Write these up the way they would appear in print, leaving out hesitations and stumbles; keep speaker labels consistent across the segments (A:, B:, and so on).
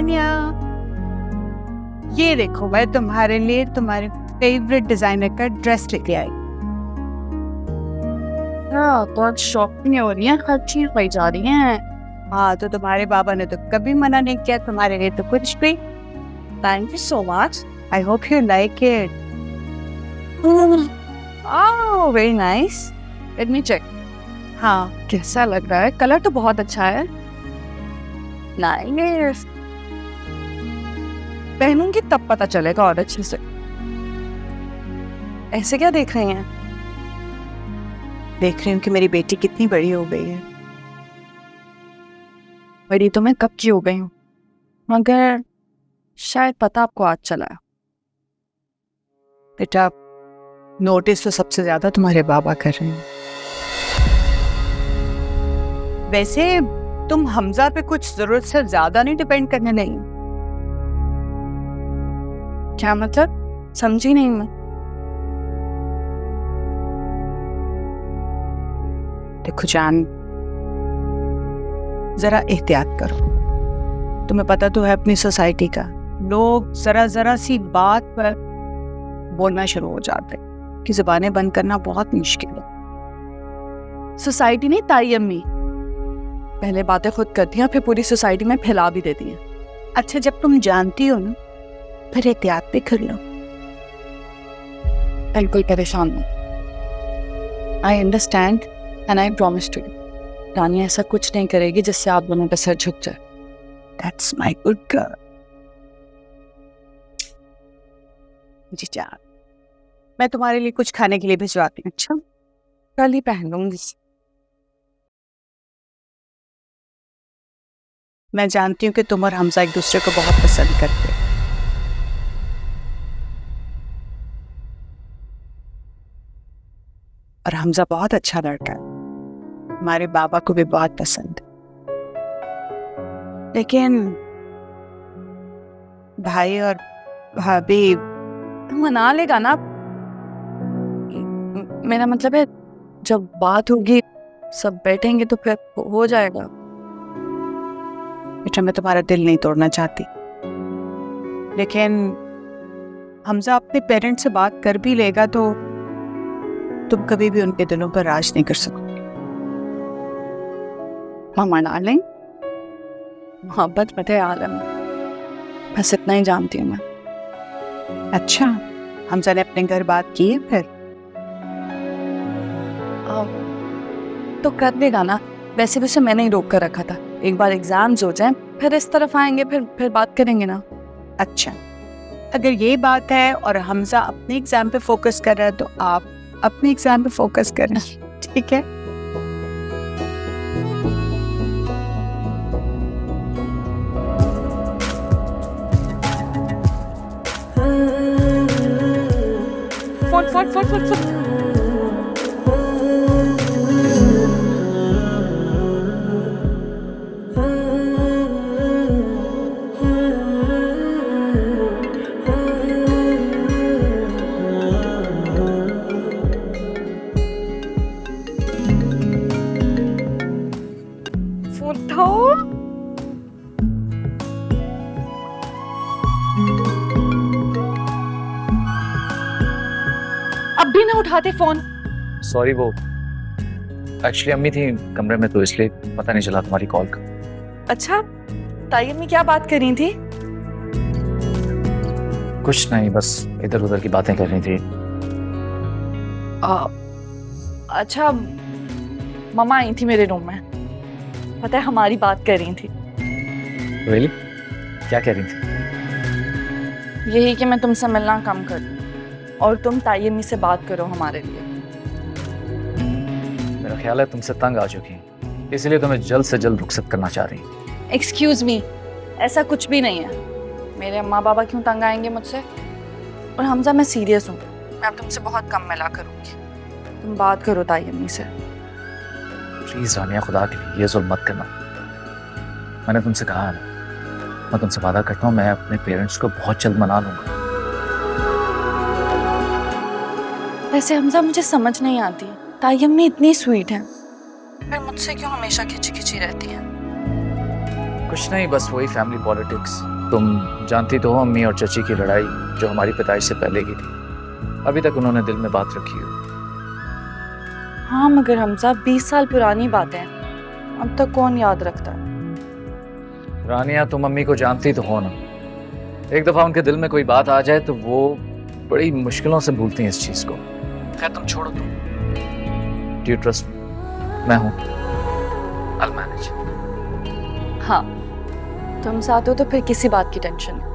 A: तान्या, ये देखो मैं तुम्हारे लिए तुम्हारे फेवरेट डिजाइनर का ड्रेस लेके आई।
B: बहुत शॉपिंग हो रही है, हर चीज पाई जा रही है।
A: हाँ, तो तुम्हारे बाबा ने तो कभी मना नहीं किया, तुम्हारे लिए तो कुछ भी।
B: Thank you so much.
A: I hope you like it.
B: Oh very nice, let me check.
A: हाँ,
B: कैसा लग रहा है? कलर तो बहुत अच्छा है। नाइस, पहनूंगी तब पता चलेगा और अच्छे से। ऐसे क्या देख रही हैं?
A: देख रही हूँ कि मेरी बेटी कितनी बड़ी हो गई है।
B: बड़ी तो मैं कब की हो गई हूँ, मगर शायद पता आपको आज चला है।
A: बेटा, नोटिस तो सबसे ज्यादा तुम्हारे बाबा कर रहे हैं। वैसे तुम हमजा पे कुछ जरूरत से ज्यादा नहीं डिपेंड करने लगी।
B: क्या मतलब? समझी नहीं मैं।
A: देखो जान, जरा एहतियात करो। तुम्हें पता तो है अपनी सोसाइटी का, लोग जरा जरा सी बात पर बोलना शुरू हो जाते हैं कि जुबानें बंद करना बहुत मुश्किल है।
B: सोसाइटी नहीं, ताई अम्मी पहले बातें खुद करती हैं, फिर पूरी सोसाइटी में फैला भी देती हैं।
A: अच्छा, जब तुम जानती हो ना, फिर एहतियात भी कर लो।
B: बिल्कुल परेशान मत। I understand and I promise to you, Tania ऐसा कुछ नहीं करेगी जिससे आप दोनों का सर झुक जाए।
A: That's my good girl. जी जान, मैं तुम्हारे लिए कुछ खाने के लिए भिजवाती हूँ। अच्छा,
B: कल ही पहन लूंगी।
A: मैं जानती हूँ कि तुम और हमजा एक दूसरे को बहुत पसंद करते हो। और हमजा बहुत अच्छा लड़का है, हमारे बाबा को भी बहुत पसंद है। लेकिन भाई और भाभी
B: तो मना लेगा ना। मेरा मतलब है, जब बात होगी सब बैठेंगे तो फिर हो जाएगा।
A: बेटा, मैं तुम्हारा दिल नहीं तोड़ना चाहती, लेकिन हमजा अपने पेरेंट्स से बात कर भी लेगा तो तुम कभी भी उनके दिलों पर राज नहीं कर सकोगे।
B: मामा डार्लिंग, मोहब्बत मत है आलम, बस इतना ही जानती हूँ मैं।
A: अच्छा, हमजा ने अपने घर बात की है फिर?
B: तो कर देगा ना। वैसे भी उसे मैंने ही रोक कर रखा था, एक बार एग्जाम्स हो जाएं फिर इस तरफ आएंगे, फिर बात करेंगे ना।
A: अच्छा, अगर ये बात है और हमजा अपने एग्जाम पे फोकस कर रहा है तो आप अपने एग्जाम पे फोकस करें, ठीक है?
B: Phone phone phone phone phone. अब भी ना उठाते फोन।
C: सॉरी, वो एक्चुअली अम्मी थी कमरे में तो इसलिए पता नहीं चला तुम्हारी कॉल का।
B: अच्छा, ताई अम्मी क्या बात कर रही थी?
C: कुछ नहीं, बस इधर उधर की बातें कर रही थी।
B: अच्छा, मम्मा आई थी मेरे रूम में, पता है हमारी बात कर रही थी।
C: रियली? क्या कह रही थी?
B: यही कि मैं तुमसे मिलना कम कर दूं और तुम ताई अम्मी से बात करो हमारे लिए।
C: मेरा ख्याल है तुमसे तंग आ चुकी हैं, इसलिए तुम्हें जल्द से जल्द रुखसत करना चाह रही हैं।
B: एक्सक्यूज मी, ऐसा कुछ भी नहीं है। मेरे अम्मा बाबा क्यों तंग आएंगे मुझसे? और हमजा, मैं सीरियस हूँ, मैं अब तुमसे बहुत कम मिला करूँगी। तुम बात करो ताई अम्मी से।
C: प्लीज रानिया, खुदा के लिए ये जुल्म मत करना। मैंने तुमसे कहा है ना, मैं तुमसे वादा करता हूँ मैं अपने पेरेंट्स को बहुत जल्द मना लूंगा।
B: वैसे हमजा, मुझे समझ नहीं आती, ताई अम्मी इतनी स्वीट हैं, फिर मुझसे क्यों हमेशा खिंची खिंची रहती हैं?
C: कुछ नहीं, बस वही फैमिली पॉलिटिक्स। तुम जानती तो हो अम्मी और चची की लड़ाई जो हमारी पैदाइश से पहले की थी। अभी तक उन्होंने दिल में बात रखी हो।
B: हाँ मगर हमजा 20 साल पुरानी बातें हैं, अब तक कौन याद रखता है।
C: रानिया तुम अम्मी को जानती तो हो ना, एक दफा उनके दिल में कोई बात आ जाए तो वो बड़ी मुश्किलों से भूलती हैं इस चीज को। खैर तुम छोड़ो, तुम डू यू ट्रस्ट मी? मैं हूं, I'll manage।
B: हाँ तुम साथ हो तो फिर किसी बात की टेंशन नहीं।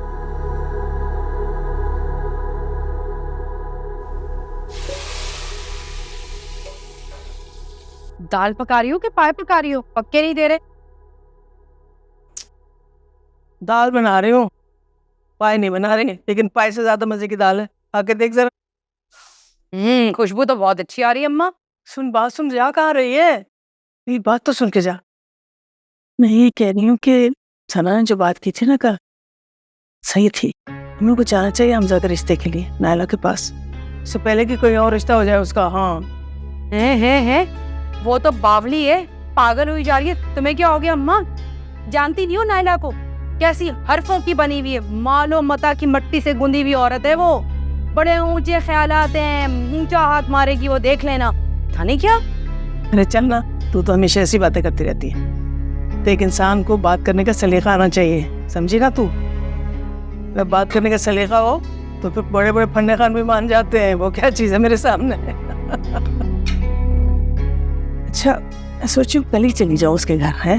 A: दाल पका रही हो कि पाए पका रही हो? पक्के नहीं दे रहे।
D: दाल बना रही हूँ, पाए नहीं बना रही, लेकिन पाए से ज्यादा मजे की दाल है। आके देख जरा।
A: खुशबू तो बहुत अच्छी आ रही है अम्मा।
D: सुन, बात सुन, जा कहाँ रही है? मेरी बात तो सुन के जा। मैं ये कह रही हूँ कि सना ने जो बात की थी ना कल, सही थी। हम लोग को जाना चाहिए हमजा के रिश्ते के लिए नायला के पास, इससे पहले कि कोई और रिश्ता हो जाए उसका। हाँ
A: है वो तो बावली है, पागल हुई जा रही है। तुम्हें क्या हो गया अम्मा? जानती नहीं हो नायला को? कैसी हरफों की बनी हुई है, मालो मता की मट्टी से गुंदी हुई औरत है वो। बड़े ऊंचे ख्यालात हैं, ऊंचा हाथ मारेगी वो, देख लेना। था नहीं क्या?
D: अरे चल ना, तू तो हमेशा ऐसी बातें करती रहती है। तो एक इंसान को बात करने का सलीका आना चाहिए, समझी ना तू? अगर बात करने का सलीका हो तो फिर बड़े बड़े फंडे खान भी मान जाते हैं। वो क्या चीज़ है मेरे सामने? अच्छा, मैं सोचूं कल ही चली जाऊँ उसके घर, है?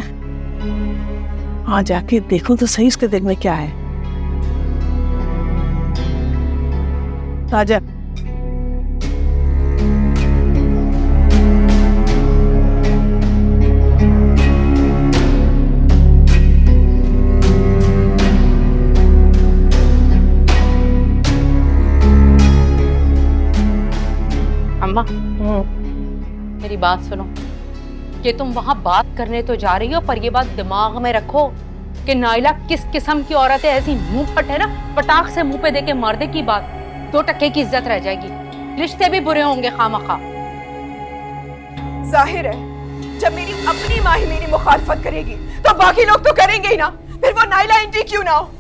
D: हाँ, जाके देखूं तो सही उसके दिल में क्या है। आजा।
E: अम्मा मेरी बात सुनो, ये तुम वहां बात करने तो जा रही हो, पर ये बात दिमाग में रखो कि नायला किस किस्म की औरत है। ऐसी मुंह फट है ना, पटाख से मुंह पे देके मार दे की बात, 2 टके की इज्जत रह जाएगी, रिश्ते भी बुरे होंगे खामखा।
F: जाहिर है जब मेरी अपनी माँ ही मेरी मुखालफत करेगी तो बाकी लोग तो करेंगे ही ना, फिर वो नायला एंटी क्यों ना हो?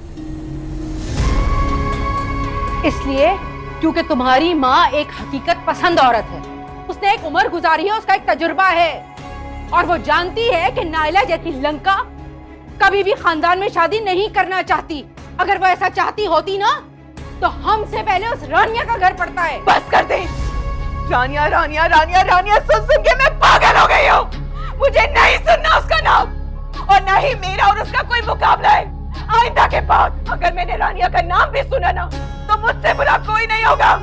E: इसलिए क्योंकि तुम्हारी माँ एक हकीकत पसंद औरत है, उसने एक उम्र गुजारी है, उसका एक तजुर्बा है, और वो जानती है कि नायला जैसी लंका कभी भी खानदान में शादी नहीं करना चाहती। अगर वो ऐसा चाहती होती ना तो हमसे पहले उस रानिया का घर पड़ता है।
F: बस कर दे। रानिया रानिया रानिया रानिया सुन सुन के मैं पागल हो गई हूँ। मुझे नहीं सुनना उसका नाम, और न ही मेरा और उसका कोई मुकाबला है। आइंदा के बाद अगर मैंने रानिया का नाम भी सुना ना तो मुझसे बुरा कोई नहीं होगा।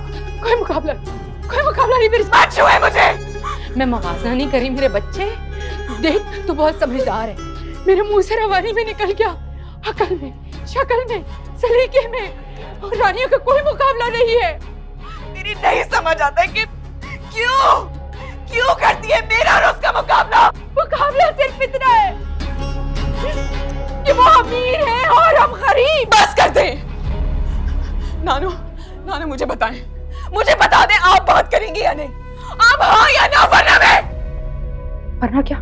E: कोई मुकाबला नहीं, मेरी
F: मत छुए मुझे।
E: मैं मवाज़ा नहीं करी मेरे बच्चे। देख तू बहुत समझदार है, मेरे मुंह से रवानी में निकल गया, अकल में, शक्ल में, सलीके में और रानियों का कोई मुकाबला नहीं है।
F: मेरी नहीं समझ आता है कि क्यों करती है मेरा और उसका मुकाबला।
E: मुकाबला सिर्फ इतना है कि वो अमीर है और हम गरीब।
F: बस कर दे। नानू मुझे बताएं, मुझे बता दें आप बात करेंगी या नहीं? आप हाँ या ना, वरना मैं।
E: वरना क्या?